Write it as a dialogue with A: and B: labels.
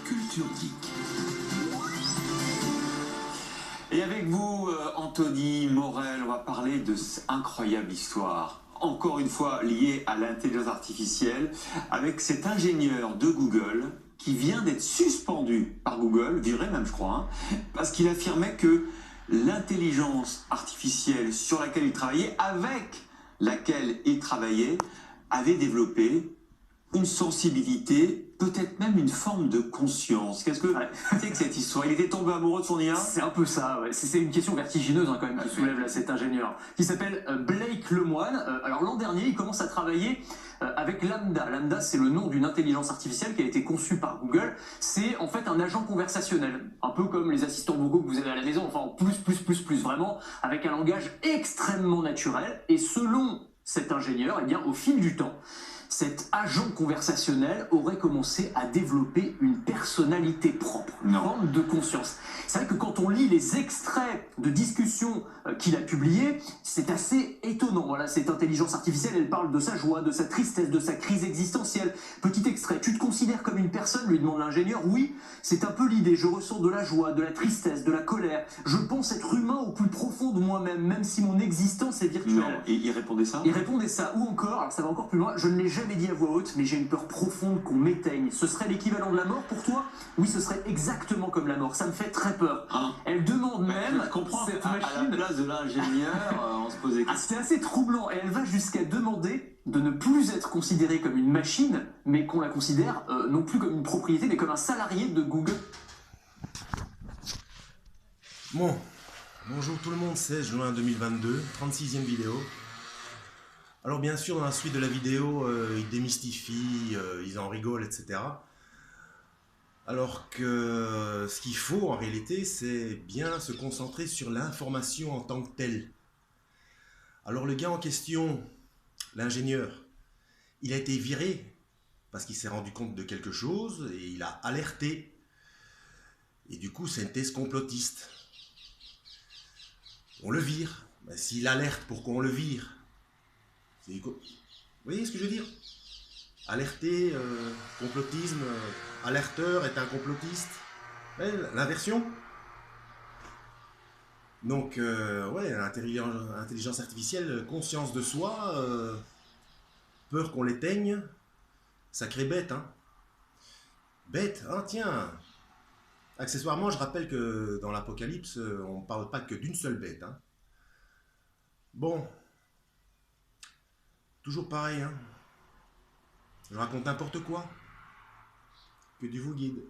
A: Culture Geek.
B: Et avec vous, Anthony Morel, on va parler de cette incroyable histoire, encore une fois liée à l'intelligence artificielle, avec cet ingénieur de Google qui vient d'être suspendu par Google, viré même je crois, parce qu'il affirmait que l'intelligence artificielle sur laquelle il travaillait, avec laquelle il travaillait, avait développé une sensibilité, peut-être même une forme de conscience. Qu'est-ce que c'est que cette histoire? Il était tombé amoureux de son IA?
C: C'est un peu ça, ouais. C'est une question vertigineuse quand même qui soulève là cet ingénieur, qui s'appelle Blake Lemoine. Alors l'an dernier, il commence à travailler avec Lambda. Lambda, c'est le nom d'une intelligence artificielle qui a été conçue par Google. C'est en fait un agent conversationnel, un peu comme les assistants vocaux que vous avez à la maison, enfin plus, vraiment, avec un langage extrêmement naturel. Et selon cet ingénieur, eh bien, au fil du temps, cet agent conversationnel aurait commencé à développer une personnalité propre, une forme de conscience. C'est vrai que quand on lit les extraits de discussions qu'il a publiés, c'est assez étonnant. Voilà, cette intelligence artificielle, elle parle de sa joie, de sa tristesse, de sa crise existentielle. Petit extrait: tu te considères comme une personne, lui demande l'ingénieur. Oui, c'est un peu l'idée. Je ressens de la joie, de la tristesse, de la colère. Je pense être humain au plus profond de moi-même, même si mon existence est virtuelle.
B: Non. Et il répondait ça?
C: Il répondait ça. Ou encore, alors ça va encore plus loin, je ne l'ai jamais dit à voix haute, mais j'ai une peur profonde qu'on m'éteigne. Ce serait l'équivalent de la mort pour toi? Oui, ce serait exactement comme la mort. Ça me fait très peur. Elle demande même,
B: je comprends,
C: cette
B: à la
C: machine...
B: place de l'ingénieur, on se posait des questions.
C: C'est assez troublant. Et elle va jusqu'à demander de ne plus être considérée comme une machine, mais qu'on la considère non plus comme une propriété, mais comme un salarié de Google.
D: Bon, bonjour tout le monde, 16 juin 2022, 36e vidéo. Alors bien sûr, dans la suite de la vidéo, ils démystifient, ils en rigolent, etc. Alors que ce qu'il faut en réalité, c'est bien se concentrer sur l'information en tant que telle. Alors le gars en question, l'ingénieur, il a été viré parce qu'il s'est rendu compte de quelque chose et il a alerté. Et du coup, c'est une thèse complotiste. On le vire. Ben, s'il alerte, pourquoi on le vire? Vous voyez ce que je veux dire? Alerter, complotisme, alerteur est un complotiste. L'inversion. Donc, ouais, intelligence artificielle, conscience de soi, peur qu'on l'éteigne. Sacré bête, hein. Bête, hein, tiens. Accessoirement, je rappelle que dans l'Apocalypse, on ne parle pas que d'une seule bête, hein. Bon. Toujours pareil, hein. Je raconte n'importe quoi. Que Dieu vous guide.